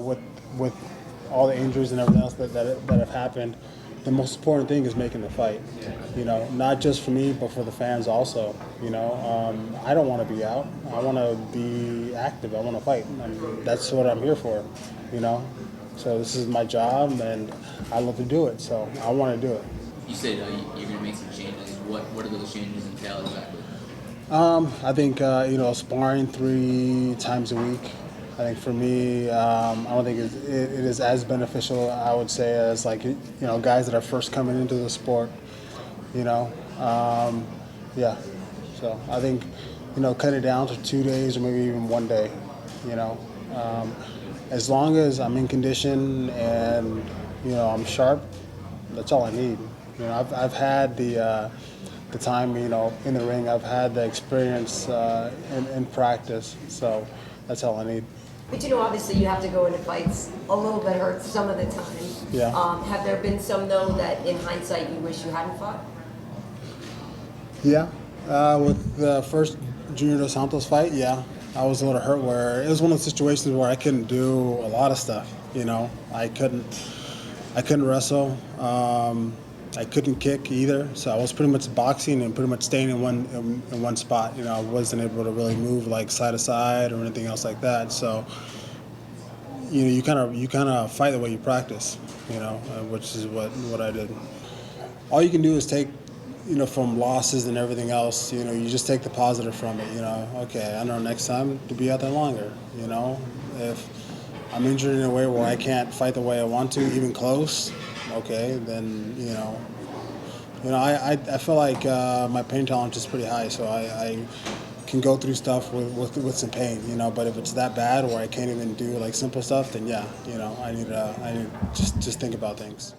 with all the injuries and everything else that have happened, the most important thing is making the fight. Not just for me, but for the fans also. I don't want to be out. I want to be active. I want to fight. And that's what I'm here for. You know, so this is my job, and I love to do it. So I want to do it. You said you're going to make some changes. What do those changes entail exactly? I think sparring 3 times a week. I think for me, I don't think it is as beneficial. I would say as like guys that are first coming into the sport. You know, yeah. So I think cut it down to 2 days or maybe even one day. You know, as long as I'm in condition and I'm sharp, that's all I need. I've had the time, in the ring. I've had the experience in practice, so that's all I need. But obviously you have to go into fights a little bit hurt some of the time. Yeah. Have there been some, though, that in hindsight you wish you hadn't fought? Yeah. With the first Junior Dos Santos fight, yeah, I was a little hurt where it was one of those situations where I couldn't do a lot of stuff. I couldn't wrestle. I couldn't kick either, so I was pretty much boxing and pretty much staying in one spot. I wasn't able to really move like side to side or anything else like that. So you kind of fight the way you practice, which is what I did. All you can do is take from losses and everything else. You just take the positive from it. Okay, I know next time to be out there longer. If I'm injured in a way where I can't fight the way I want to, even close. Okay, then I feel like my pain tolerance is pretty high, so I can go through stuff with some pain. But if it's that bad where I can't even do like simple stuff, then yeah, I need to just think about things.